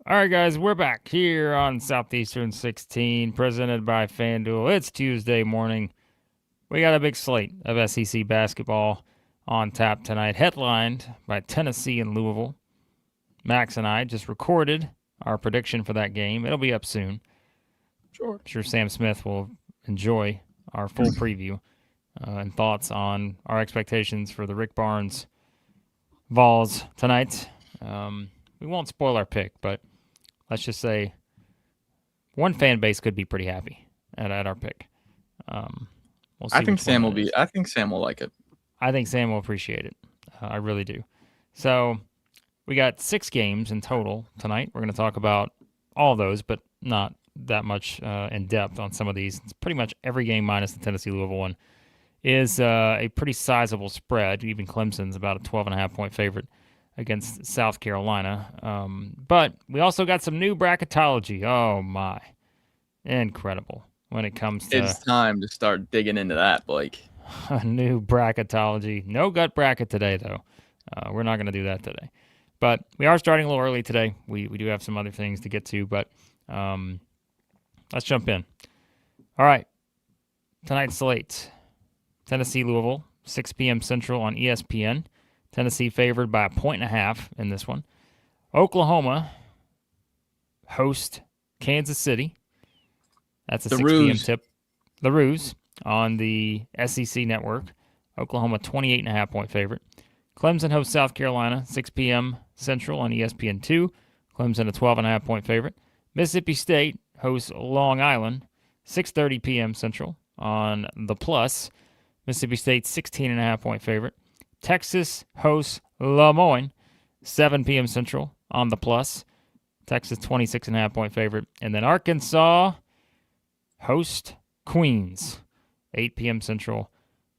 All right, guys, we're back here on Southeastern 16, presented by FanDuel. It's Tuesday morning. We got a big slate of SEC basketball on tap tonight, headlined by Tennessee and Louisville. Max and I just recorded our prediction for that game. It'll be up soon. Sure. I'm sure Sam Smith will enjoy our full preview and thoughts on our expectations for the Rick Barnes Vols tonight. We won't spoil our pick, but let's just say one fan base could be pretty happy at our pick. We'll see. I think Sam will be. I think Sam will like it. I think Sam will appreciate it. I really do. So we got 6 games in total tonight. We're going to talk about all of those, but not that much in depth on some of these. It's pretty much every game minus the Tennessee-Louisville one is a pretty sizable spread. Even Clemson's about a 12.5 point favorite against South Carolina. But we also got some new bracketology. Oh, my. Incredible when it comes to... It's time to start digging into that, Blake. A new bracketology. No gut bracket today, though. We're not going to do that today. But we are starting a little early today. We do have some other things to get to, but let's jump in. All right. Tonight's slate. Tennessee-Louisville, 6 p.m. Central on ESPN. Tennessee favored by 1.5 in this one. Oklahoma host Kansas City. That's a 6 p.m. tip. The Ruse on the SEC network. Oklahoma 28.5 point favorite. Clemson hosts South Carolina, 6 p.m. Central on ESPN2. Clemson a 12.5 point favorite. Mississippi State hosts Long Island, 6:30 p.m. Central on the Plus. Mississippi State 16.5 point favorite. Texas hosts Lemoyne, 7 p.m. Central on the Plus. Texas 26.5 point favorite. And then Arkansas host Queens, 8 p.m. Central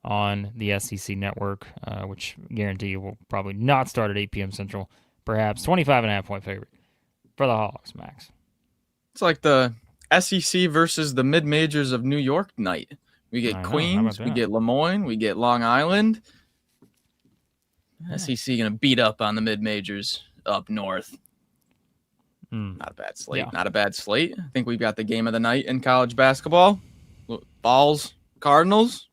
on the SEC network, which I guarantee you will probably not start at 8 p.m. Central. Perhaps 25.5 point favorite for the Hogs, Max. It's like the SEC versus the mid-majors of New York night. We get Queens, we get Lemoyne, we get Long Island. SEC going to beat up on the mid-majors up north. Not a bad slate. Yeah. Not a bad slate. I think we've got the game of the night in college basketball. Vols, Cardinals.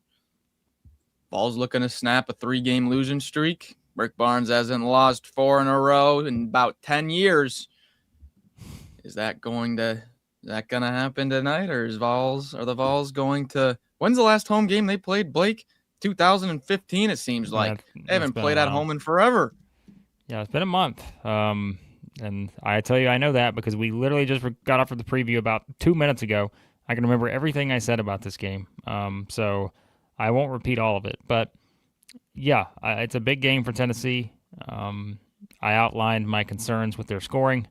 Vols looking to snap a 3-game losing streak. Rick Barnes hasn't lost 4 in a row in about 10 years. Is that going to happen tonight, or are the Vols going to? When's the last home game they played, Blake? 2015, it seems like. They haven't played at home in forever. Yeah, it's been a month. And I tell you, I know that because we literally just got off of the preview about 2 minutes ago. I can remember everything I said about this game. So I won't repeat all of it. But, yeah, it's a big game for Tennessee. I outlined my concerns with their scoring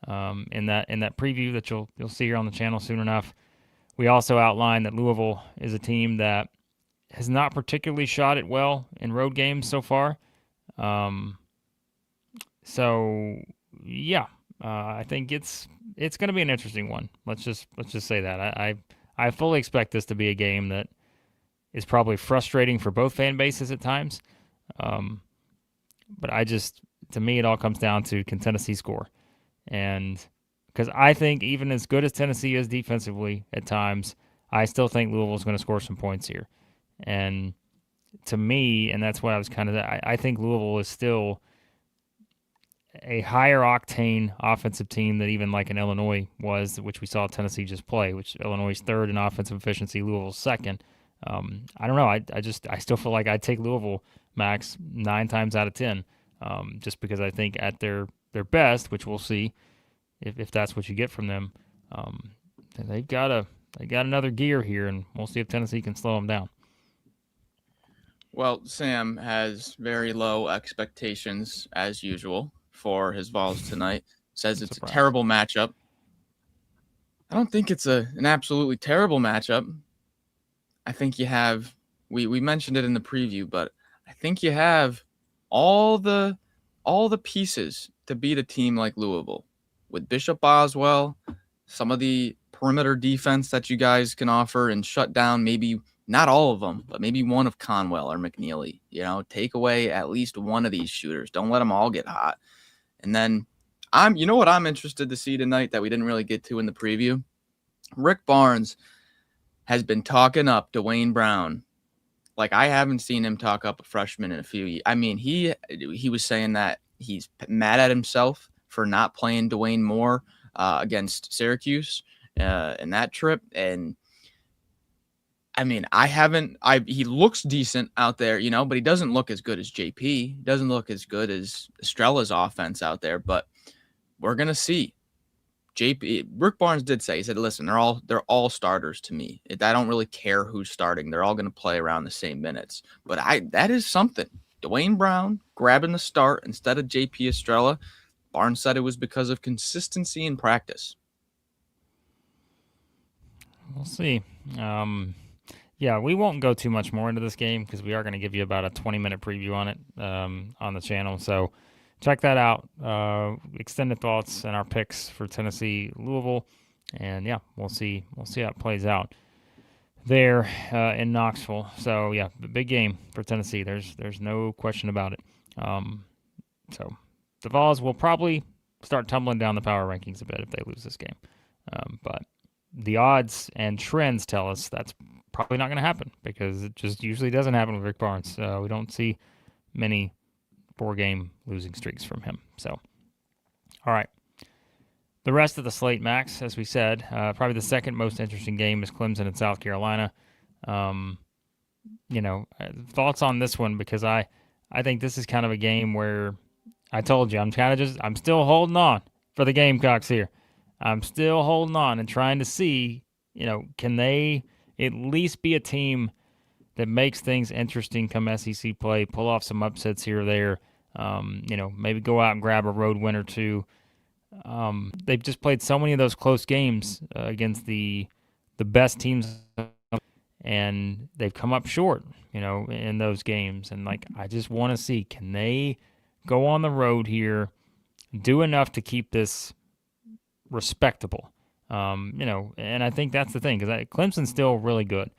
in that preview that you'll see here on the channel soon enough. We also outlined that Louisville is a team that has not particularly shot it well in road games so far. So yeah, I think it's going to be an interesting one. Let's just say that I fully expect this to be a game that is probably frustrating for both fan bases at times. But to me, it all comes down to can Tennessee score, and because I think even as good as Tennessee is defensively at times, I still think Louisville is going to score some points here. And to me, and that's what I was I think Louisville is still a higher octane offensive team than even like an Illinois was, which we saw Tennessee just play, which Illinois is 3rd in offensive efficiency, Louisville's 2nd. I don't know. I still feel like I'd take Louisville, Max, 9 times out of 10, just because I think at their best, which we'll see if that's what you get from them, they got another gear here, and we'll see if Tennessee can slow them down. Well, Sam has very low expectations, as usual, for his Vols tonight. Says it's a terrible matchup. I don't think it's an absolutely terrible matchup. I think you have, we mentioned it in the preview, but I think you have all the pieces to beat a team like Louisville. With Bishop Boswell, some of the perimeter defense that you guys can offer and shut down maybe not all of them, but maybe one of Conwell or McNeely. Take away at least one of these shooters. Don't let them all get hot. And then You know what I'm interested to see tonight that we didn't really get to in the preview? Rick Barnes has been talking up Dwayne Brown like I haven't seen him talk up a freshman in a few years. I mean, he was saying that he's mad at himself for not playing Dwayne more against Syracuse in that trip. And I mean, he looks decent out there, you know, but he doesn't look as good as JP. He doesn't look as good as Estrella's offense out there, but we're going to see. Rick Barnes did say, he said, listen, they're all starters to me. I don't really care who's starting. They're all going to play around the same minutes. But that is something. Dwayne Brown grabbing the start instead of JP Estrella. Barnes said it was because of consistency in practice. We'll see. Yeah, we won't go too much more into this game because we are going to give you about a 20-minute preview on it on the channel. So check that out. Extended thoughts and our picks for Tennessee, Louisville, and yeah, we'll see how it plays out there in Knoxville. So yeah, big game for Tennessee. There's no question about it. So the Vols will probably start tumbling down the power rankings a bit if they lose this game. But the odds and trends tell us that's probably not going to happen because it just usually doesn't happen with Rick Barnes. We don't see many 4-game losing streaks from him. So, all right. The rest of the slate, Max, as we said, probably the second most interesting game is Clemson and South Carolina. Thoughts on this one because I think this is kind of a game where I told you I'm still holding on for the Gamecocks here. I'm still holding on and trying to see, can they at least be a team that makes things interesting come SEC play, pull off some upsets here or there, maybe go out and grab a road win or two. They've just played so many of those close games against the best teams, and they've come up short, in those games. And, I just want to see, can they go on the road here, do enough to keep this respectable? And I think that's the thing, because Clemson's still really good.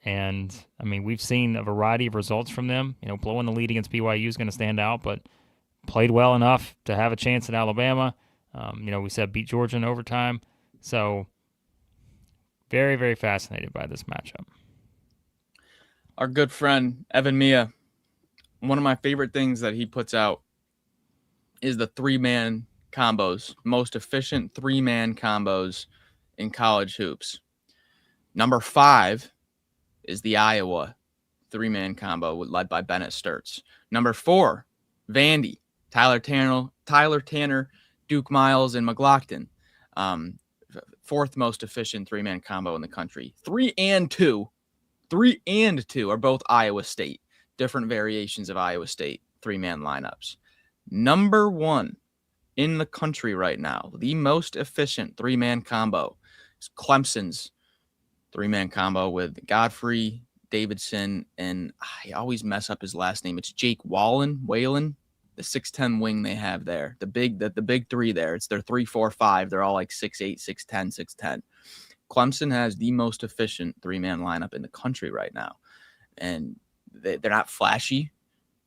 And, I mean, we've seen a variety of results from them. Blowing the lead against BYU is going to stand out, but played well enough to have a chance at Alabama. We said beat Georgia in overtime. So, very, very fascinated by this matchup. Our good friend, Evan Mia, one of my favorite things that he puts out is the 3-man combos, most efficient 3-man combos in college hoops. Number 5 is the Iowa 3-man combo led by Bennett Sturts. Number 4, Vandy, Tyler Tanner, Duke Miles, and McLaughlin. 4th most efficient 3-man combo in the country. 3 and 2 are both Iowa State. Different variations of Iowa State 3-man lineups. Number 1 in the country right now, the most efficient 3-man combo is Clemson's 3-man combo with Godfrey, Davidson, and I always mess up his last name. It's Jake Whalen, the 6'10" wing they have there. The big three there. It's their 3-4-5. They're all like 6'8", 6'10", 6'10". Clemson has the most efficient 3-man lineup in the country right now. And they're not flashy,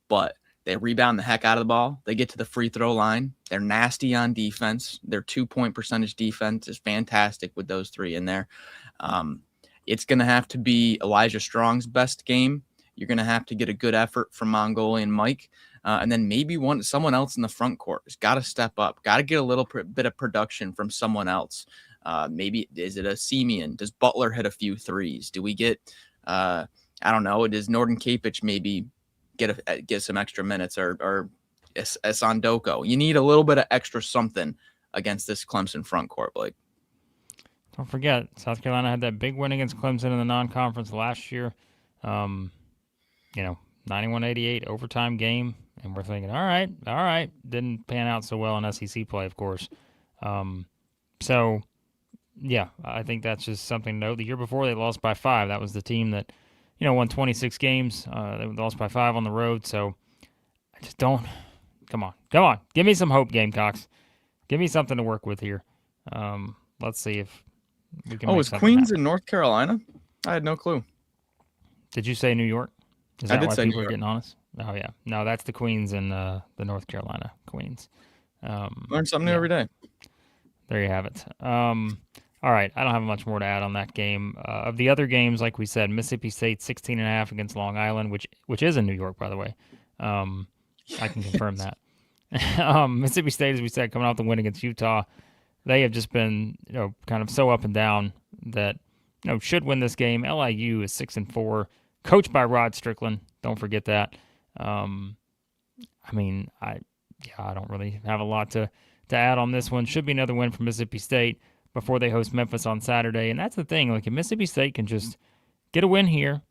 but they rebound the heck out of the ball. They get to the free throw line. They're nasty on defense. Their 2-point percentage defense is fantastic with those 3 in there. It's going to have to be Elijah Strong's best game. You're going to have to get a good effort from Mongolian Mike. And then maybe someone else in the front court has got to step up, got to get a little bit of production from someone else. Maybe is it a Simeon? Does Butler hit a few threes? Do we get, I don't know, does Norton Kapich maybe get some extra minutes or Esandoko? You need a little bit of extra something against this Clemson front court, Blake. Don't forget, South Carolina had that big win against Clemson in the non-conference last year. 91-88 overtime game, and we're thinking, all right. Didn't pan out so well in SEC play, of course. So, yeah, I think that's just something to note. The year before, they lost by 5. That was the team that, won 26 games. They lost by 5 on the road. So, I just don't. Come on. Give me some hope, Gamecocks. Give me something to work with here. Let's see if we can. Is Queens happen in North Carolina? I had no clue. Did you say New York? Is I that did why say people New are York. getting honest? Oh, yeah. No, that's the Queens and the North Carolina Queens. Learn something new every day. There you have it. All right, I don't have much more to add on that game. Of the other games, like we said, Mississippi State 16.5 against Long Island, which is in New York, by the way. I can confirm that. Mississippi State, as we said, coming off the win against Utah, they have just been kind of so up and down that should win this game. LIU is 6-4, coached by Rod Strickland. Don't forget that. I don't really have a lot to add on this one. Should be another win for Mississippi State before they host Memphis on Saturday. And that's the thing. Like, if Mississippi State can just get a win here,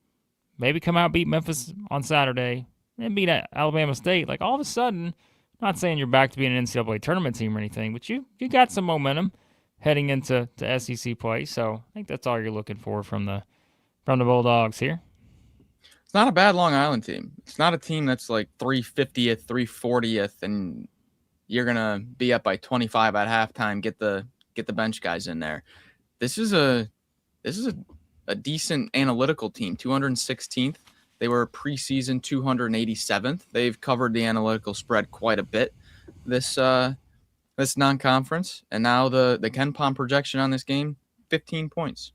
maybe come out, beat Memphis on Saturday, and beat Alabama State, like, all of a sudden, not saying you're back to being an NCAA tournament team or anything, but you got some momentum heading into SEC play. So I think that's all you're looking for from the Bulldogs here. It's not a bad Long Island team. It's not a team that's like 350th, 340th, and you're gonna be up by 25 at halftime. Get the bench guys in there. This is a decent analytical team. 216th. They were preseason 287th. They've covered the analytical spread quite a bit this non-conference, and now the KenPom projection on this game, 15 points.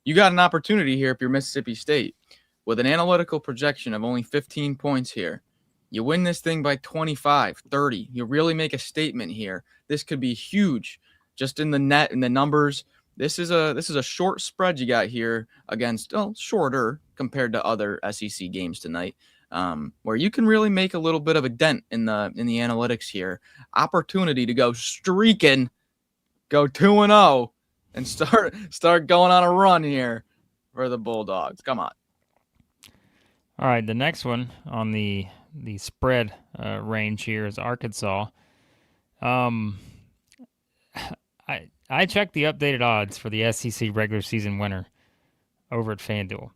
You got an opportunity here if you're Mississippi State with an analytical projection of only 15 points here. You win this thing by 25, 30. You really make a statement here. This could be huge just in the net and the numbers. This is a short spread you got here against, shorter compared to other SEC games tonight, where you can really make a little bit of a dent in the analytics here. Opportunity to go streaking, go 2-0, and start going on a run here for the Bulldogs. Come on. All right, the next one on the spread range here is Arkansas. I checked the updated odds for the SEC regular season winner over at FanDuel.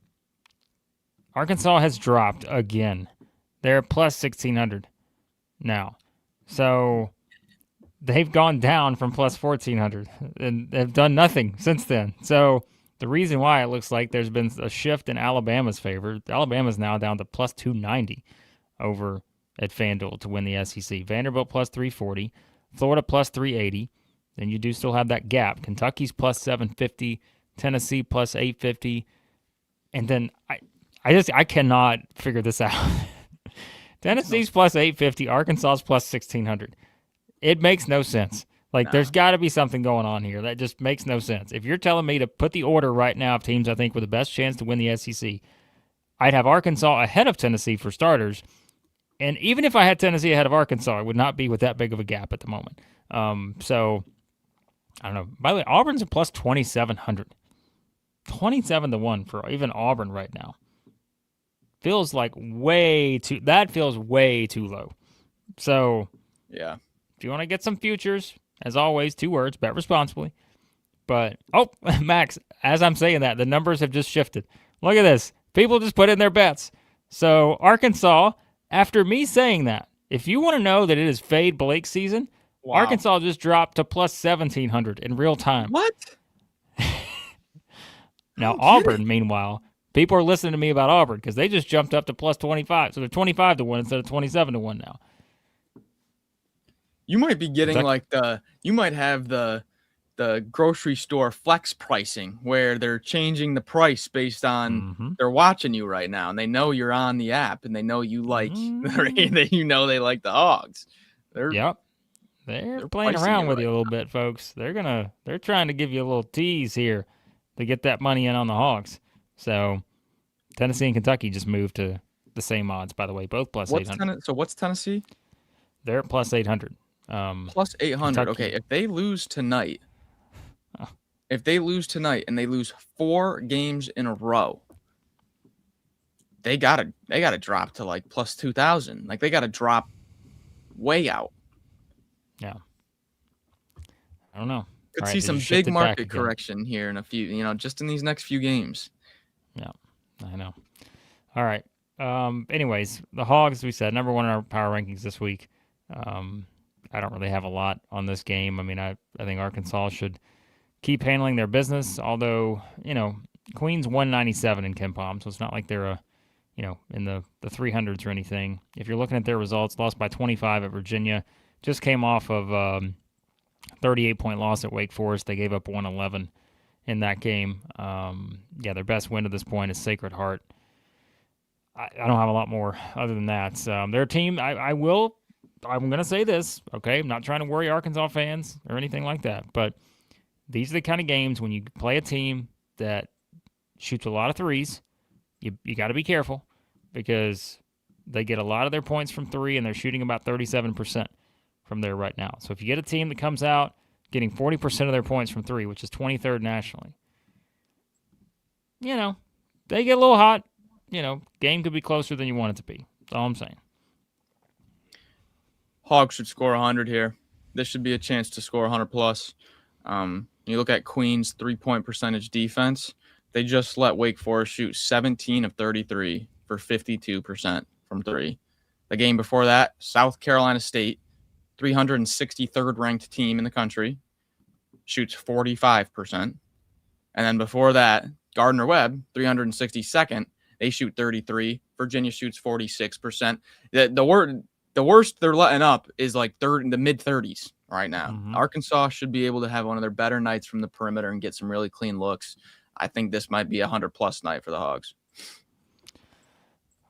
Arkansas has dropped again. They're plus 1,600 now. So they've gone down from plus 1,400 and they've done nothing since then. So the reason why it looks like there's been a shift in Alabama's favor, Alabama's now down to plus 290 over at FanDuel to win the SEC. Vanderbilt plus 340, Florida plus 380. Then you do still have that gap. Kentucky's plus 750, Tennessee plus 850. And then I cannot figure this out. Tennessee's plus 850, Arkansas's plus 1,600. It makes no sense. There's got to be something going on here. That just makes no sense. If you're telling me to put the order right now of teams I think with the best chance to win the SEC, I'd have Arkansas ahead of Tennessee for starters. And even if I had Tennessee ahead of Arkansas, it would not be with that big of a gap at the moment. So I don't know. By the way, Auburn's a plus 2,700. 27-1 for even Auburn right now. Feels like that feels way too low. So, yeah. If you want to get some futures, as always, 2 words, bet responsibly. But, Max, as I'm saying that, the numbers have just shifted. Look at this. People just put in their bets. So, Arkansas, after me saying that, if you want to know that it is fade Blake season, wow. Arkansas just dropped to plus 1,700 in real time. What? Now, Auburn, meanwhile, people are listening to me about Auburn because they just jumped up to plus 25. So they're 25-1 instead of 27-1 now. You might be getting you might have the grocery store flex pricing where they're changing the price based on they're watching you right now and they know you're on the app and they know you like they like the Hogs. They're playing around with you a little bit, folks. They're trying to give you a little tease here to get that money in on the Hogs. So Tennessee and Kentucky just moved to the same odds, by the way, both plus 800. So what's Tennessee? They're at plus 800. Plus 800. Kentucky. Okay, if they lose tonight, and they lose 4 games in a row, they gotta drop to like plus 2,000. Like they gotta drop way out. Yeah. I don't know. Could see some big market correction here in a few, just in these next few games. Yeah, I know. All right. Anyways, the Hogs, we said, number 1 in our power rankings this week. I don't really have a lot on this game. I mean, I think Arkansas should keep handling their business, although, Queen's 197 in KenPom, so it's not like they're in the 300s or anything. If you're looking at their results, lost by 25 at Virginia, just came off of 38-point loss at Wake Forest. They gave up 111 in that game. Their best win to this point is Sacred Heart. I don't have a lot more other than that. Their team, I'm going to say this, okay? I'm not trying to worry Arkansas fans or anything like that, but these are the kind of games when you play a team that shoots a lot of threes, you got to be careful because they get a lot of their points from three, and they're shooting about 37% from there right now. So if you get a team that comes out getting 40% of their points from three, which is 23rd nationally, they get a little hot. Game could be closer than you want it to be. That's all I'm saying. Hogs should score 100 here. This should be a chance to score 100 plus. You look at Queen's 3-point percentage defense. They just let Wake Forest shoot 17 of 33 for 52% from three. The game before that, South Carolina State, 363rd ranked team in the country, shoots 45%. And then before that, Gardner-Webb, 362nd, they shoot 33. Virginia shoots 46%. The worst they're letting up is like in the mid-30s right now. Mm-hmm. Arkansas should be able to have one of their better nights from the perimeter and get some really clean looks. I think this might be a 100-plus night for the Hogs.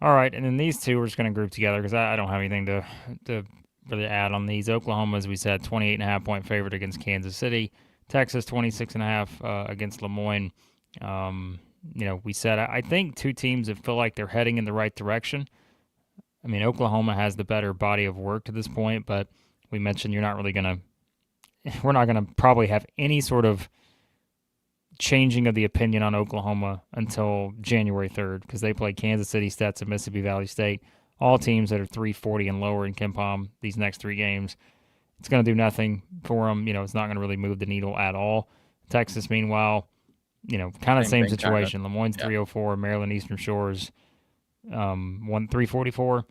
All right, and then these two we're just going to group together because I don't have anything to really add on these. Oklahoma, as we said, 28.5-point favorite against Kansas City. Texas, 26.5 against Lemoyne. We said I think two teams that feel like they're heading in the right direction. I mean, Oklahoma has the better body of work to this point, but we mentioned we're not going to probably have any sort of changing of the opinion on Oklahoma until January 3rd because they play Kansas City, Stetson, Mississippi Valley State, all teams that are 340 and lower in KenPom these next three games. It's going to do nothing for them. It's not going to really move the needle at all. Texas, meanwhile, kind of the same situation. Kinda. Lemoyne's 304, Maryland Eastern Shore's 344,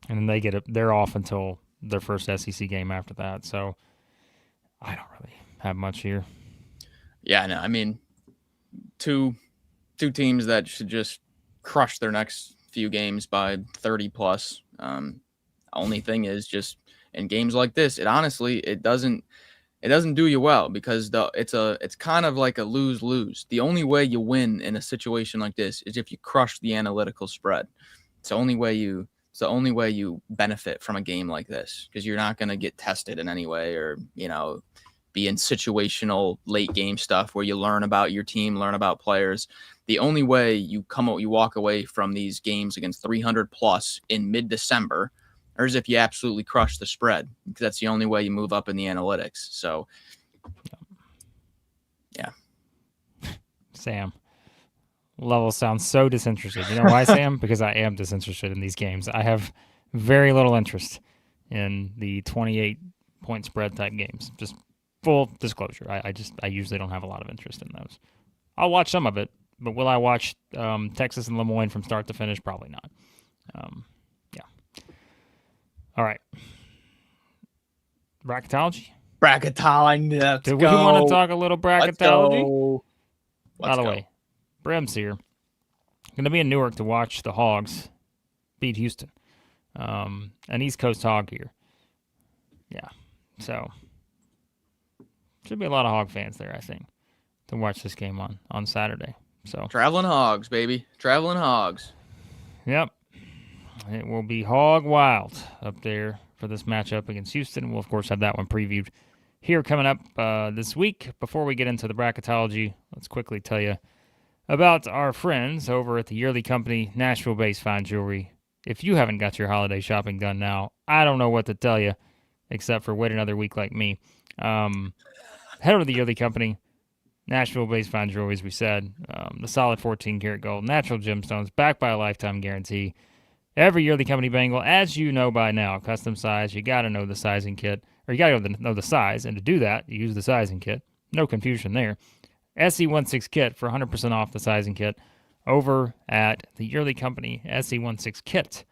and then they're off until their first SEC game after that. So I don't really have much here. Yeah, no, I mean, two teams that should just crush their next few games by 30 plus. Only thing is just in games like this, it doesn't do you well because it's kind of like a lose-lose. The only way you win in a situation like this is if you crush the analytical spread. It's the only way you benefit from a game like this because you're not going to get tested in any way or, be in situational late game stuff where you learn about your team, learn about players. The only way you walk away from these games against 300 plus in mid-December or is if you absolutely crush the spread because that's the only way you move up in the analytics. So, yeah. Sam, Lovell sounds so disinterested. You know why, Sam? Because I am disinterested in these games. I have very little interest in the 28-point spread type games. Just full disclosure. I usually don't have a lot of interest in those. I'll watch some of it, but will I watch Texas and Lemoyne from start to finish? Probably not. All right. Bracketology? Bracketology. Let's Do go. we want to talk a little bracketology? By the way, Brim's here. Going to be in Newark to watch the Hogs beat Houston. An East Coast Hog here. Yeah. So, should be a lot of Hog fans there, I think, to watch this game on Saturday. So Traveling Hogs, baby. Traveling Hogs. Yep. It will be hog wild up there for this matchup against Houston. We'll, of course, have that one previewed here coming up this week. Before we get into the bracketology, let's quickly tell you about our friends over at the Yearly Company, Nashville-based fine jewelry. If you haven't got your holiday shopping done now, I don't know what to tell you except for wait another week like me. Head over to the Yearly Company, Nashville-based fine jewelry, as we said. The solid 14-karat gold, natural gemstones, backed by a lifetime guarantee. Every Yearly Company bangle, as you know by now, custom size, you got to know the sizing kit, or you got to know the size, and to do that, you use the sizing kit. No confusion there. SE16 kit for 100% off the sizing kit over at the Yearly Company. SE16 kit,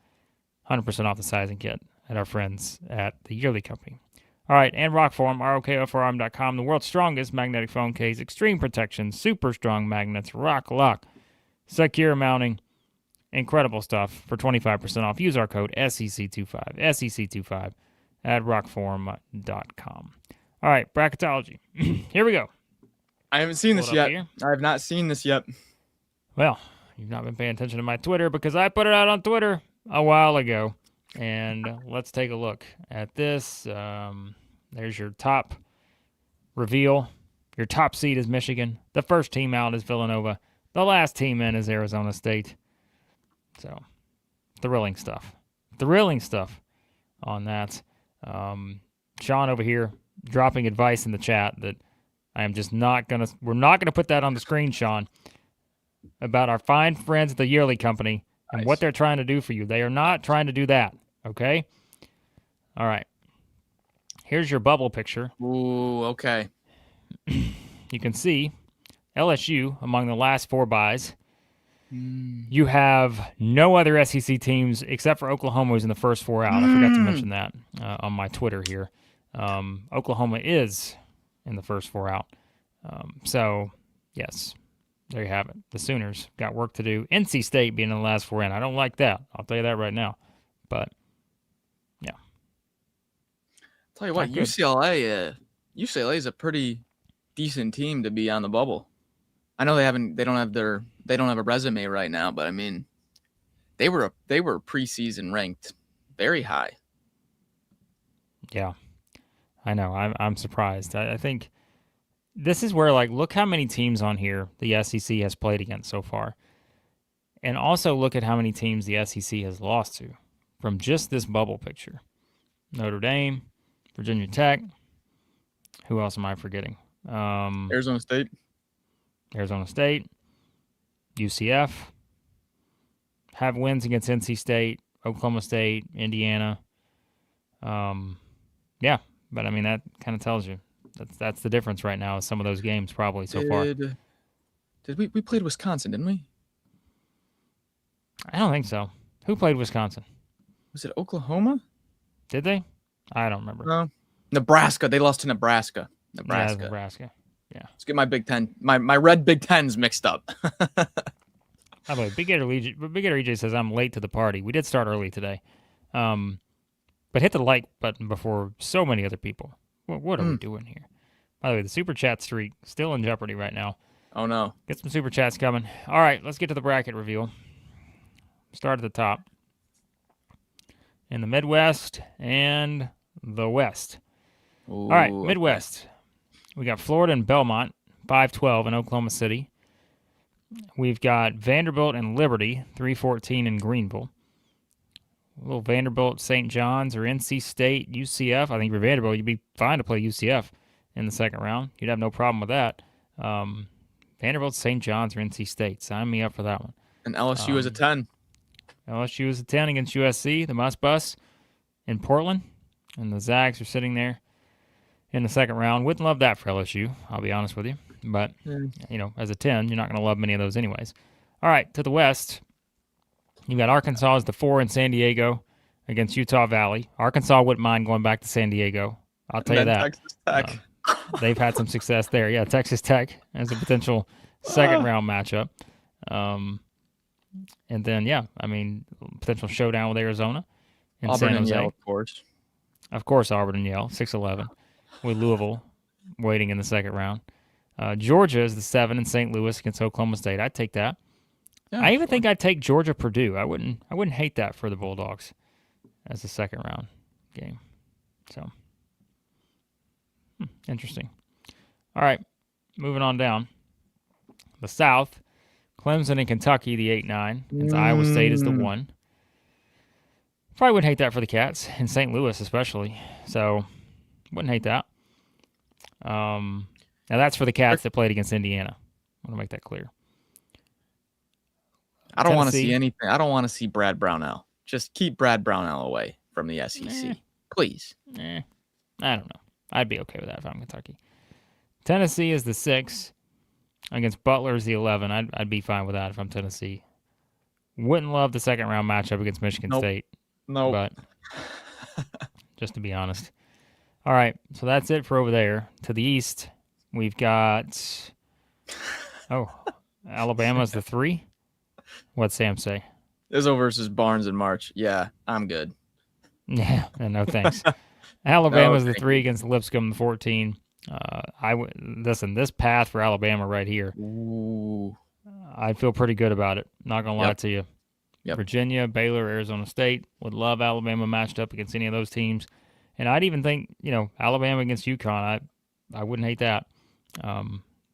100% off the sizing kit at our friends at the Yearly Company. All right, and ROKFORM, ROKFORM.com, the world's strongest magnetic phone case, extreme protection, super strong magnets, rock lock, secure mounting. Incredible stuff for 25% off. Use our code SEC25, SEC25 at ROKFORM.com. All right, Bracketology. Here we go. I haven't seen this yet. I have not seen this yet. Well, you've not been paying attention to my Twitter because I put it out on Twitter a while ago. And let's take a look at this. There's your top reveal. Your top seed is Michigan. The first team out is Villanova. The last team in is Arizona State. So, thrilling stuff. Thrilling stuff on that. Sean over here dropping advice in the chat that I am just not going to, we're not going to put that on the screen, Sean, about our fine friends at the Yearly Company and what they're trying to do for you. They are not trying to do that, okay? All right. Here's your bubble picture. Ooh, okay. You can see LSU among the last 4 buys. You have no other SEC teams except for Oklahoma, who's in the first 4 out. I forgot to mention that on my Twitter here. Oklahoma is in the first 4 out. So, yes, there you have it. The Sooners got work to do. NC State being in the last 4 in. I don't like that. I'll tell you that right now. But, yeah. Tell you what, UCLA is a pretty decent team to be on the bubble. I know they don't have a resume right now, but I mean, they were preseason ranked very high. Yeah, I know. I'm surprised. I think this is where, like, look how many teams on here the SEC has played against so far, and also look at how many teams the SEC has lost to from just this bubble picture. Notre Dame, Virginia Tech. Who else am I forgetting? Arizona State, UCF, have wins against NC State, Oklahoma State, Indiana. Yeah, but I mean, that kind of tells you that's the difference right now. Is some of those games probably so far. Did we played Wisconsin? Didn't we? I don't think so. Who played Wisconsin? Was it Oklahoma? Did they? I don't remember. No, Nebraska. They lost to Nebraska. Yeah, Nebraska. Yeah. Let's get my Big Ten, my red Big Tens mixed up. By the way, Big Gator EJ says I'm late to the party. We did start early today, but hit the like button before so many other people. What are we doing here? By the way, the super chat streak still in jeopardy right now. Oh no! Get some super chats coming. All right, let's get to the bracket reveal. Start at the top. In the Midwest and the West. Ooh, all right, Midwest. We got Florida and Belmont, 5-12 in Oklahoma City. We've got Vanderbilt and Liberty, 3-14 in Greenville. A little Vanderbilt, St. John's, or NC State, UCF. I think for Vanderbilt, you'd be fine to play UCF in the second round. You'd have no problem with that. Vanderbilt, St. John's, or NC State. Sign me up for that one. And LSU is a 10. LSU is a 10 against USC, the Must Bus in Portland. And the Zags are sitting there in the second round. Wouldn't love that for LSU, I'll be honest with you. But, you know, as a 10, you're not going to love many of those anyways. All right, to the West, you've got Arkansas as the 4 in San Diego against Utah Valley. Arkansas wouldn't mind going back to San Diego. I'll tell you that. Texas Tech. They've had some success there. Yeah, Texas Tech as a potential second-round matchup. And then, yeah, I mean, potential showdown with Arizona and Auburn San Jose. And Yale, of course. Of course, Auburn and Yale, 6-11, with Louisville waiting in the second round. Georgia is the 7 in St. Louis against Oklahoma State. I'd take that. Yeah, I even think I'd take Georgia Purdue. I wouldn't hate that for the Bulldogs as a second round game. So interesting. All right, moving on down. The South, Clemson and Kentucky, the 8-9. And Iowa State is the 1. Probably wouldn't hate that for the Cats, in St. Louis especially. So, wouldn't hate that. Now, that's for the Cats that played against Indiana. I want to make that clear. I don't want to see anything. I don't want to see Brad Brownell. Just keep Brad Brownell away from the SEC. Please. I don't know. I'd be okay with that if I'm Kentucky. Tennessee is the 6 against Butler is the 11. I'd be fine with that if I'm Tennessee. Wouldn't love the second round matchup against Michigan State. No. But just to be honest. All right, so that's it for over there. To the east, we've got Alabama's the 3. What'd Sam say? Izzo versus Barnes in March. Yeah, I'm good. Yeah, no thanks. Alabama's No, the thank 3 you. against Lipscomb, the 14. Listen, this path for Alabama right here, Ooh. I feel pretty good about it. Not gonna lie Yep. to you. Yep. Virginia, Baylor, Arizona State would love Alabama matched up against any of those teams, and I'd even think Alabama against UConn. I wouldn't hate that.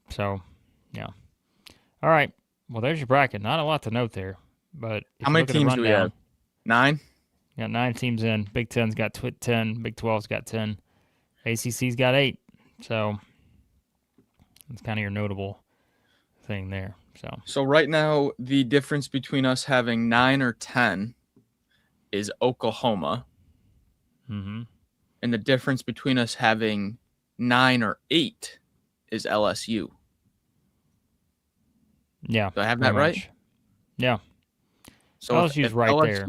So yeah. All right. Well, there's your bracket. Not a lot to note there, but How if you many look at the teams do we have? rundown, 9? you got 9 teams in. Big Ten's got 10. Big 12's got 10. ACC's got 8. So that's kind of your notable thing there. So right now, the difference between us having 9 or 10 is Oklahoma. Mm-hmm. And the difference between us having 9 or 8 is LSU. Yeah. Do I have that right? Much. Yeah. So LSU's if right there.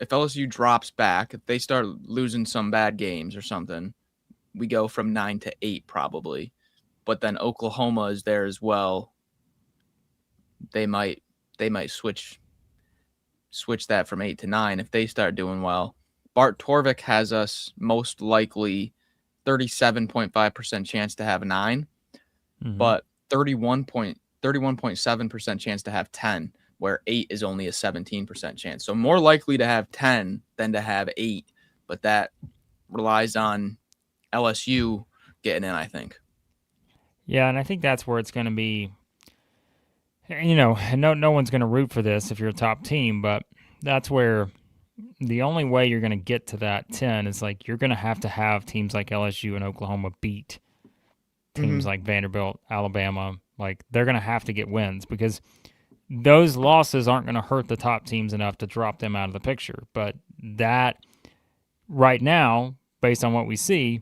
If LSU drops back, if they start losing some bad games or something, we go from 9 to 8 probably. But then Oklahoma is there as well. They might switch that from 8 to 9 if they start doing well. Bart Torvik has us most likely 37.5% chance to have 9, but 31.7% chance to have 10, where 8 is only a 17% chance. So more likely to have 10 than to have 8, but that relies on LSU getting in, I think. Yeah, and I think that's where it's going to be. No one's going to root for this if you're a top team, but that's where the only way you're going to get to that 10 is like you're going to have teams like LSU and Oklahoma beat teams like Vanderbilt, Alabama. Like they're going to have to get wins because those losses aren't going to hurt the top teams enough to drop them out of the picture. But that right now, based on what we see,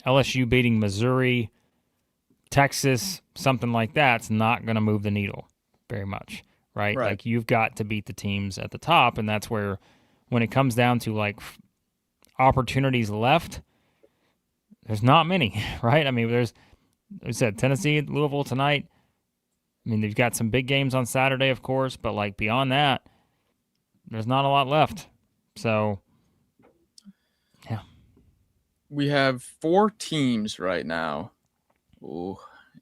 LSU beating Missouri, Texas, something like that's not going to move the needle very much, right? Like you've got to beat the teams at the top, and that's where when it comes down to like opportunities left, there's not many, right? I mean, there's, like I said, Tennessee, Louisville tonight. I mean, they've got some big games on Saturday, of course, but like beyond that, there's not a lot left. So, yeah. We have 4 teams right now. Ooh,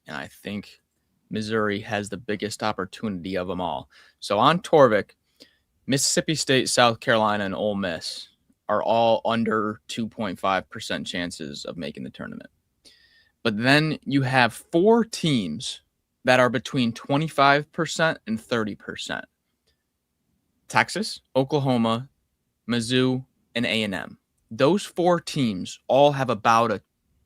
and I think Missouri has the biggest opportunity of them all. So on Torvik, Mississippi State, South Carolina, and Ole Miss are all under 2.5% chances of making the tournament. But then you have 4 teams that are between 25% and 30%. Texas, Oklahoma, Mizzou, and A&M. Those 4 teams all have about a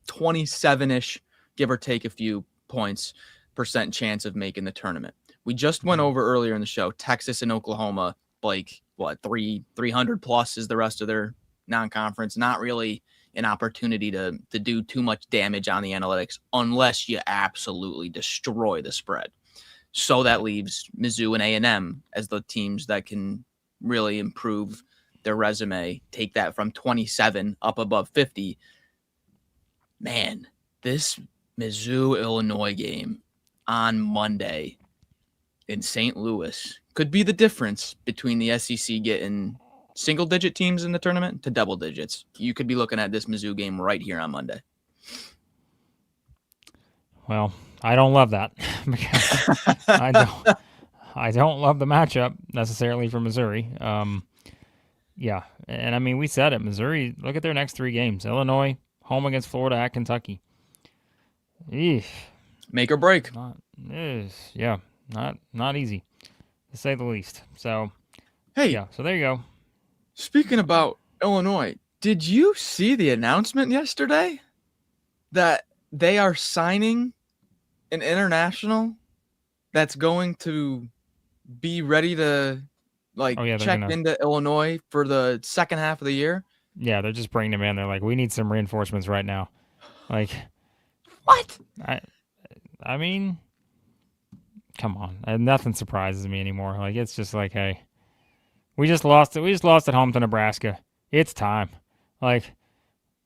27-ish, give or take a few points, percent chance of making the tournament. We just went over earlier in the show, Texas and Oklahoma, like, 300 plus is the rest of their non-conference. Not really an opportunity to do too much damage on the analytics unless you absolutely destroy the spread. So that leaves Mizzou and A&M as the teams that can really improve their resume, take that from 27 up above 50. Man, this Mizzou-Illinois game on Monday in St. Louis could be the difference between the SEC getting single-digit teams in the tournament to double digits. You could be looking at this Mizzou game right here on Monday. Well, I don't love that because I don't love the matchup necessarily for Missouri. Yeah, and I mean we said it. Missouri, look at their next 3 games: Illinois, home against Florida, at Kentucky. Eesh. Make or break. Not easy, to say the least. So, hey, yeah. So there you go. Speaking about Illinois, did you see the announcement yesterday that they are signing an international that's going to be ready to check into Illinois for the second half of the year? Yeah, they're just bringing them in. They're like, we need some reinforcements right now. Like, what? I mean, come on. Nothing surprises me anymore. Like, it's just like, hey, we just lost it. We just lost at home to Nebraska. It's time. Like,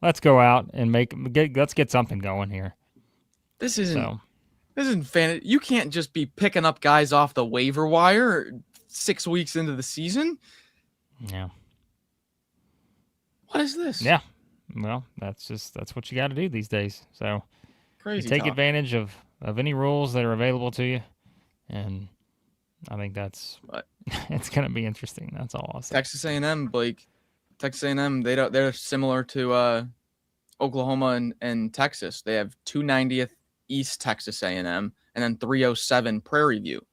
let's go out and let's get something going here. This isn't fan. You can't just be picking up guys off the waiver wire 6 weeks into the season. Yeah. What is this? Yeah. Well, that's what you got to do these days. So you Crazy take talk. advantage of any rules that are available to you, and I think that's But it's going to be interesting. That's all I'll say. Texas A&M, Blake. Texas A&M, they're similar to Oklahoma and Texas. They have 290th East Texas A&M and then 307 Prairie View.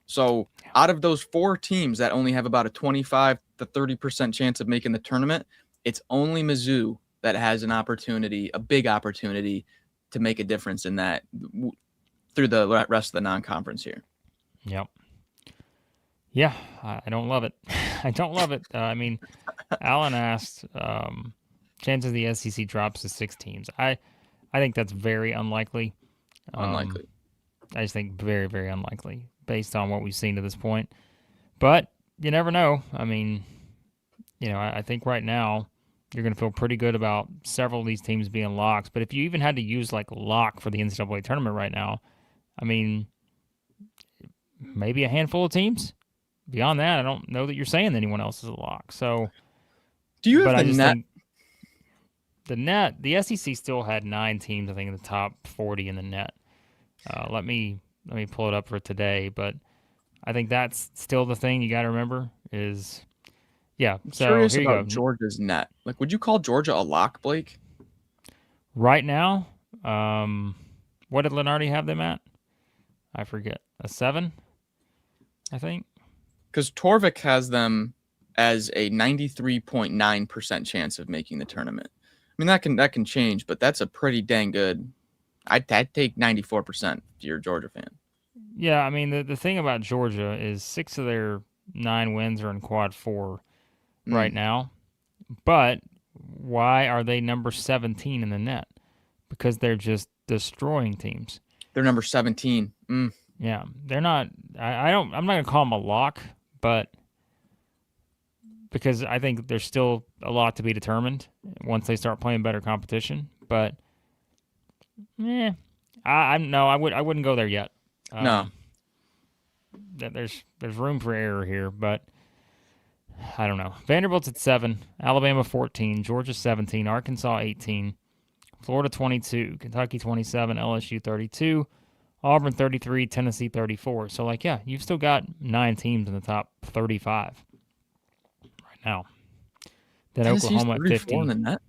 So out of those 4 teams that only have about a 25 to 30% chance of making the tournament, it's only Mizzou that has an opportunity, a big opportunity to make a difference in that through the rest of the non-conference here. Yep. Yeah, I don't love it. I don't love it. I mean, Alan asked, chances the SEC drops to 6 teams. I think that's very unlikely. Unlikely. I just think very, very unlikely based on what we've seen to this point. But you never know. I mean, I think right now you're going to feel pretty good about several of these teams being locks. But if you even had to use like lock for the NCAA tournament right now, I mean, maybe a handful of teams. Beyond that, I don't know that you're saying anyone else is a lock. So, do you have the net? The net, the SEC still had 9 teams, I think, in the top 40 in the net. Let me pull it up for today, but I think that's still the thing you got to remember is, yeah. I'm so curious here you about go. Georgia's net. Like, would you call Georgia a lock, Blake? Right now, what did Lenardi have them at? I forget. A 7, I think. Because Torvik has them as a 93.9% chance of making the tournament. I mean, that can change, but that's a pretty dang good. I'd take 94% if you're a Georgia fan. Yeah, I mean, the thing about Georgia is 6 of their 9 wins are in quad 4 right now. But why are they number 17 in the net? Because they're just destroying teams. They're number 17. Yeah, they're not. I'm not gonna call them a lock, but because I think there's still a lot to be determined once they start playing better competition. But I wouldn't go there yet. No, there's room for error here, but I don't know. Vanderbilt's at 7, Alabama 14, Georgia 17, Arkansas 18, Florida 22, Kentucky 27, LSU 32, Auburn 33, Tennessee 34. So, you've still got 9 teams in the top 35 right now. Then Tennessee's Oklahoma at 15. In the net?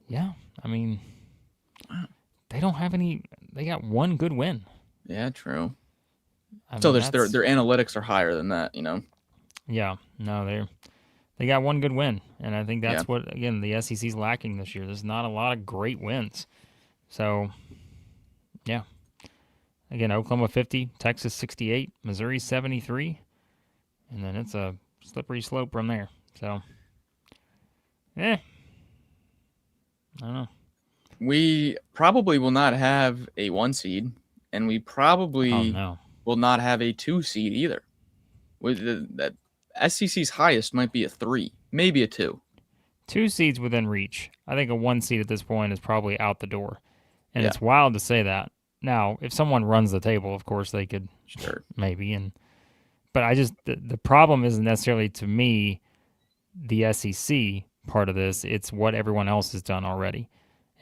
Yeah, I mean, they don't have any. They got 1 good win. Yeah, true. So their analytics are higher than that, Yeah, no, they got 1 good win, and I think that's what, again, the SEC's lacking this year. There's not a lot of great wins. So, yeah. Again, Oklahoma 50, Texas 68, Missouri 73, and then it's a slippery slope from there. So, I don't know. We probably will not have a 1 seed, and we probably will not have a 2 seed either. That SEC's highest might be a 3, maybe a 2. 2 seeds within reach. I think a 1 seed at this point is probably out the door, and it's wild to say that. Now, if someone runs the table, of course they could, maybe. But I just the problem isn't necessarily to me the SEC part of this. It's what everyone else has done already.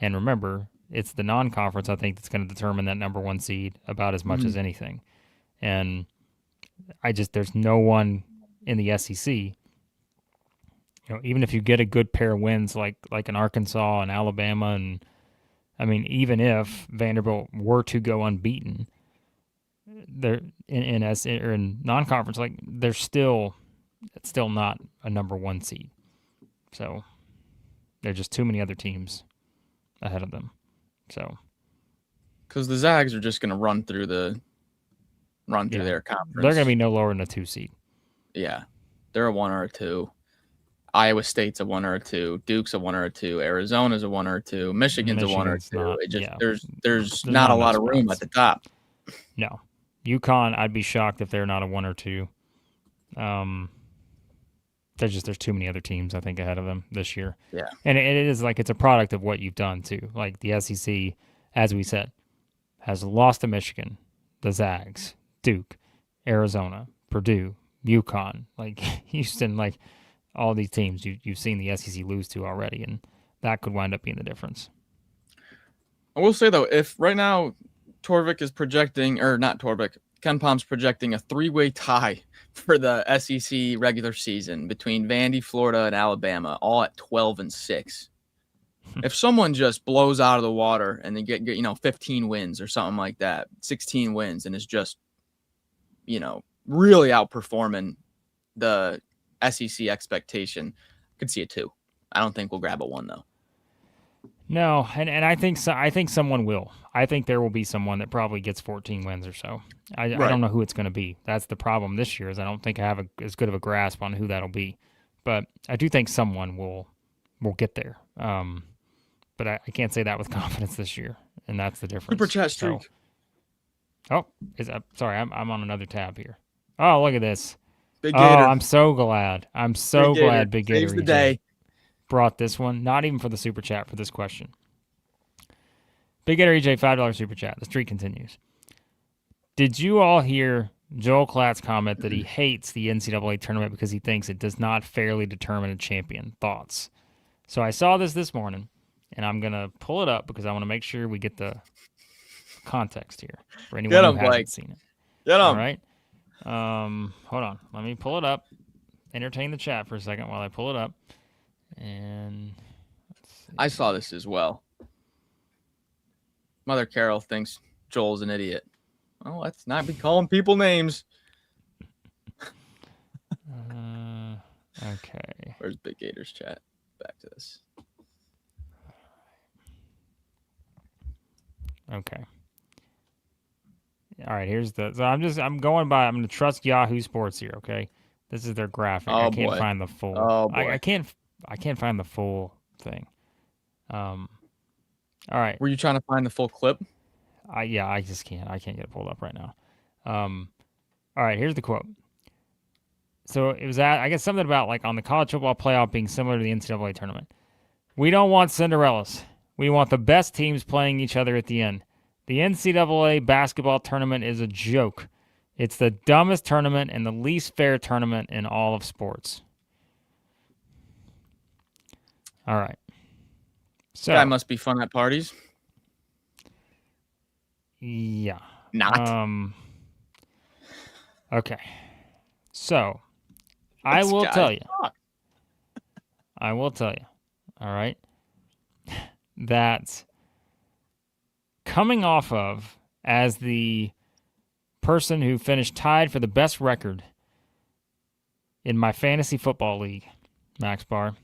And remember, it's the non-conference, I think, that's going to determine that number 1 seed about as much as anything. And there's no one in the SEC. Even if you get a good pair of wins like an Arkansas and Alabama, and I mean, even if Vanderbilt were to go unbeaten, they're in non-conference, it's still not a number 1 seed. So there are just too many other teams ahead of them. So because the Zags are just going to run through their conference. They're going to be no lower than a 2 seed. Yeah, they're a 1 or a 2. Iowa State's a 1 or a 2. Duke's a 1 or a 2. Arizona's a 1 or a 2. Michigan's a 1 or a 2. There's not a lot of room at the top. No, UConn, I'd be shocked if they're not a 1 or 2. There's too many other teams, I think, ahead of them this year. Yeah. And it is it's a product of what you've done, too. Like the SEC, as we said, has lost to Michigan, the Zags, Duke, Arizona, Purdue, UConn, Houston, all these teams you've seen the SEC lose to already, and that could wind up being the difference. I will say, though, if right now Torvik is projecting, or not Torvik, Ken Palm's projecting a 3-way tie for the SEC regular season between Vandy, Florida, and Alabama, all at 12-6. If someone just blows out of the water and they get 15 wins or something like that, 16 wins, and is just really outperforming the SEC expectation, I could see it too. I don't think we'll grab a 1 though. No, and I think so. I think someone will. I think there will be someone that probably gets 14 wins or so. I don't know who it's going to be. That's the problem this year, is I don't think I have as good of a grasp on who that'll be. But I do think someone will get there. But I can't say that with confidence this year, and that's the difference. Super chat streak. Sorry, I'm on another tab here. Oh, look at this. Big Gator. I'm so glad. I'm so glad Big Gator saves the day. Brought this one, not even for the super chat, for this question. Big Gator EJ, $5 super chat. The streak continues. Did you all hear Joel Klatt's comment that he hates the NCAA tournament because he thinks it does not fairly determine a champion? Thoughts? So I saw this morning, and I'm going to pull it up because I want to make sure we get the context here for anyone who hasn't seen it. Get him. All right. Hold on. Let me pull it up. Entertain the chat for a second while I pull it up. And I saw this as well. Mother Carol thinks Joel's an idiot. Well, let's not be calling people names. Okay. Where's Big Gator's chat? Back to this. Okay. All right, here's the. So I'm going to trust Yahoo Sports here, okay? This is their graphic. I can't find the full. Oh boy. I can't find the full thing. All right. Were you trying to find the full clip? I just can't. I can't get it pulled up right now. All right, here's the quote. So it was I guess something about like on the college football playoff being similar to the NCAA tournament. We don't want Cinderellas. We want the best teams playing each other at the end. The NCAA basketball tournament is a joke. It's the dumbest tournament and the least fair tournament in all of sports. All right. So Guy must be fun at parties. Yeah. Not. Okay. So I will tell you. All right. That coming off of as the person who finished tied for the best record in my fantasy football league, Max Barr,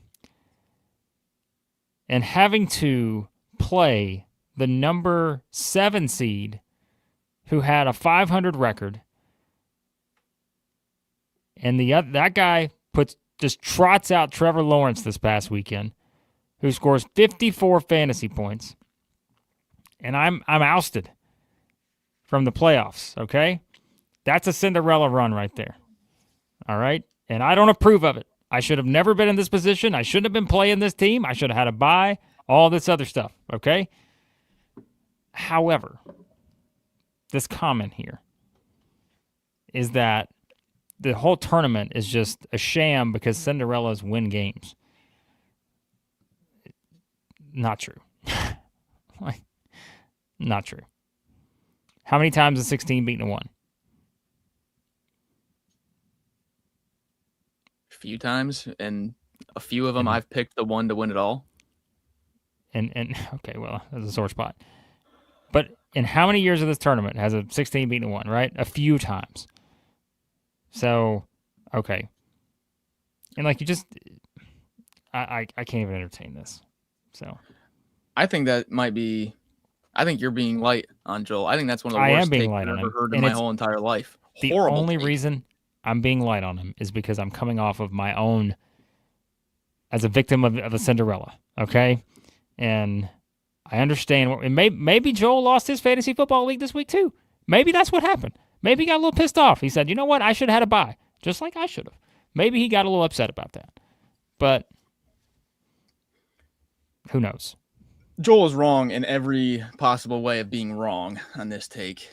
and having to play the number 7 seed who had a 500 record, and that guy just trots out Trevor Lawrence this past weekend, who scores 54 fantasy points, and I'm ousted from the playoffs, okay? That's a Cinderella run right there, all right? And I don't approve of it. I should have never been in this position. I shouldn't have been playing this team. I should have had a bye, all this other stuff, okay? However, this comment here is that the whole tournament is just a sham because Cinderellas win games. Not true. Not true. How many times has 16 beaten a 1? A few times, and a few of them I've picked the 1 to win it all. And okay, well, that's a sore spot. But in how many years of this tournament has a 16 beaten a 1, right? A few times. So, okay. And like you just I can't even entertain this. So I think that might be I think you're being light on Joel. I think that's one of the worst takes I've ever heard in my whole entire life. The only reason I'm being light on him is because I'm coming off of my own as a victim of a Cinderella, okay? And I understand. And maybe Joel lost his fantasy football league this week too. Maybe that's what happened. Maybe he got a little pissed off. He said, you know what? I should have had a bye, just like I should have. Maybe he got a little upset about that. But who knows? Joel is wrong in every possible way of being wrong on this take.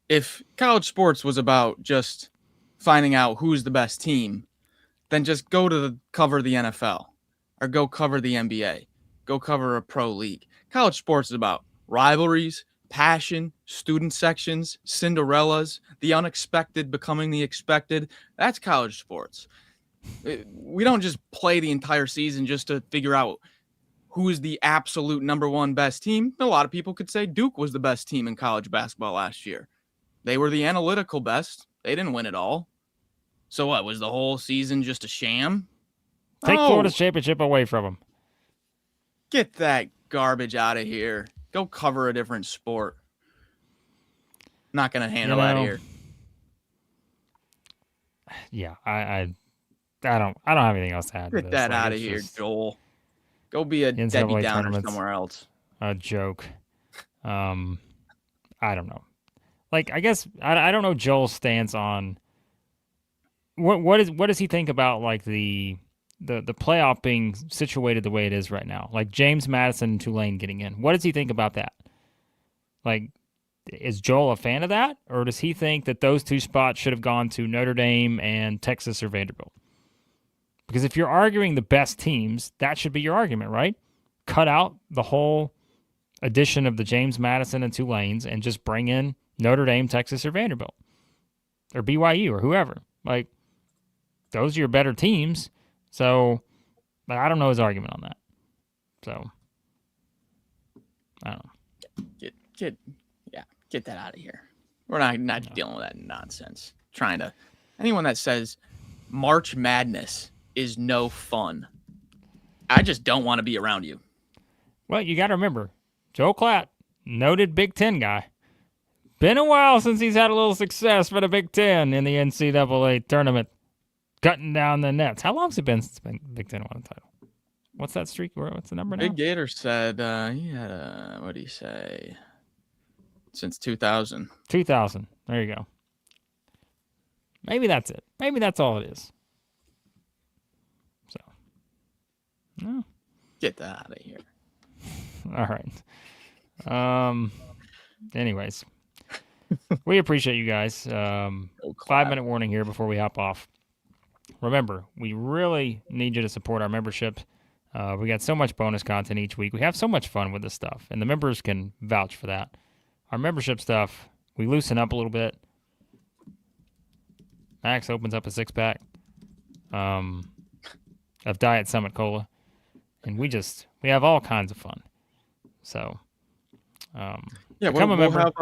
If college sports was about just finding out who's the best team, then just go to cover the NFL or go cover the NBA. Go cover a pro league. College sports is about rivalries, passion, student sections, Cinderellas, the unexpected becoming the expected. That's college sports. We don't just play the entire season just to figure out who is the absolute number one best team. A lot of people could say Duke was the best team in college basketball last year. They were the analytical best. They didn't win it all. So what, was the whole season just a sham? Take Florida's championship away from them. Get that garbage out of here. Go cover a different sport. Not going to handle that here. Yeah, I don't have anything else to add. Get that out of here, Joel. Go be a Debbie Downer somewhere else. A joke. I don't know. Like, I guess I don't know Joel's stance on what does he think about like the playoff being situated the way it is right now? Like James Madison and Tulane getting in. What does he think about that? Like, is Joel a fan of that? Or does he think that those two spots should have gone to Notre Dame and Texas or Vanderbilt? Because if you're arguing the best teams, that should be your argument, right? Cut out the whole addition of the James Madison and Tulanes and just bring in Notre Dame, Texas, or Vanderbilt. Or BYU or whoever. Like, those are your better teams. So, I don't know his argument on that. So, I don't know. Get that out of here. We're not dealing with that nonsense. Anyone that says March Madness is no fun, I just don't want to be around you. Well, you got to remember, Joe Klatt, noted Big Ten guy. Been a while since he's had a little success for the Big Ten in the NCAA tournament, cutting down the nets. How long has it been since Big Ten won a title? What's that streak? What's the number now? Big Gator said he had a, what did he say? Since 2000. 2000. There you go. Maybe that's it. Maybe that's all it is. So, no. Get that out of here. All right. Anyways, we appreciate you guys. 5-minute warning here before we hop off. Remember, we really need you to support our membership. We got so much bonus content each week. We have so much fun with this stuff, and the members can vouch for that. Our membership stuff, we loosen up a little bit. Max opens up a 6-pack of Diet Summit Cola, and we have all kinds of fun. So, become a member.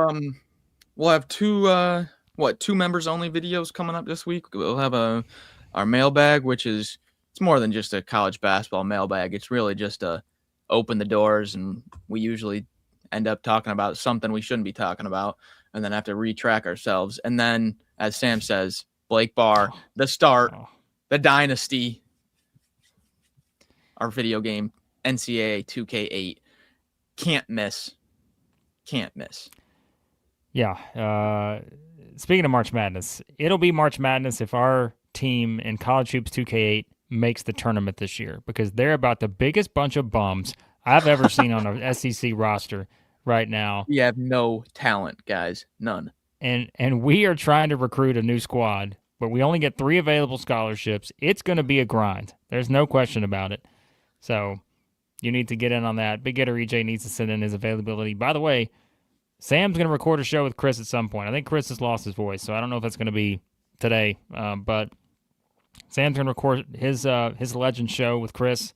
We'll have two members only videos coming up this week. We'll have our mailbag, which it's more than just a college basketball mailbag. It's really just to open the doors, and we usually end up talking about something we shouldn't be talking about, and then have to retrack ourselves. And then, as Sam says, Blake Barr, the start, the dynasty, our video game, NCAA 2K8. Can't miss. Yeah. Speaking of March Madness, it'll be March Madness if our team in College Hoops 2K8 makes the tournament this year, because they're about the biggest bunch of bums I've ever seen on an SEC roster right now. We have no talent, guys. None. And we are trying to recruit a new squad, but we only get 3 available scholarships. It's going to be a grind. There's no question about it. So you need to get in on that. Big Gator EJ needs to send in his availability. By the way, Sam's going to record a show with Chris at some point. I think Chris has lost his voice, so I don't know if that's going to be today. But Sam's going to record his Legend show with Chris.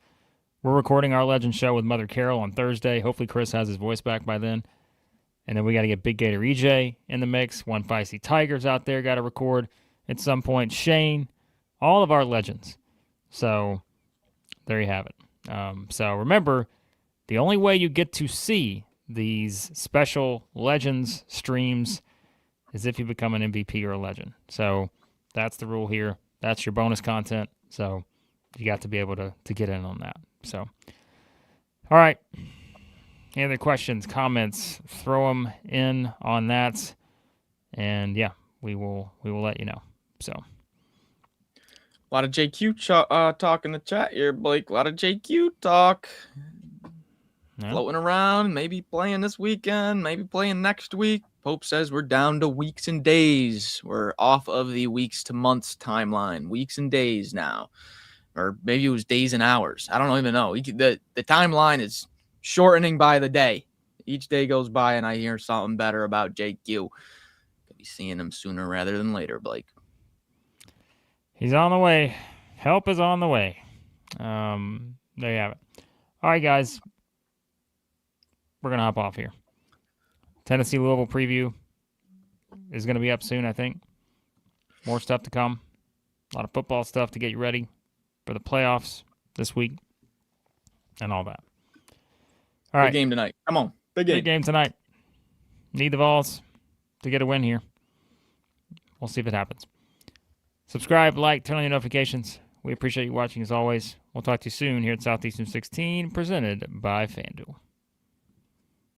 We're recording our Legend show with Mother Carol on Thursday. Hopefully Chris has his voice back by then. And then we got to get Big Gator EJ in the mix. One Feisty Tigers out there got to record at some point. Shane, all of our legends. So there you have it. So remember, the only way you get to see these special Legends streams is if you become an MVP or a legend. So that's the rule here. That's your bonus content. So you got to be able to get in on that. So, all right. Any other questions, comments, throw them in on that. And yeah, we will let you know. So a lot of JQ talk in the chat here, Blake. A lot of JQ talk. Yeah. Floating around, maybe playing this weekend, maybe playing next week. Pope says we're down to weeks and days. We're off of the weeks to months timeline. Weeks and days now. Or maybe it was days and hours. I don't even know. The timeline is shortening by the day. Each day goes by and I hear something better about Jake Gill. Could be seeing him sooner rather than later, Blake. He's on the way. Help is on the way. There you have it. All right, guys. We're going to hop off here. Tennessee Louisville preview is going to be up soon, I think. More stuff to come. A lot of football stuff to get you ready for the playoffs this week and all that. All right. Big game tonight. Come on. Big game tonight. Need the Vols to get a win here. We'll see if it happens. Subscribe, like, turn on your notifications. We appreciate you watching as always. We'll talk to you soon here at Southeastern 16, presented by FanDuel.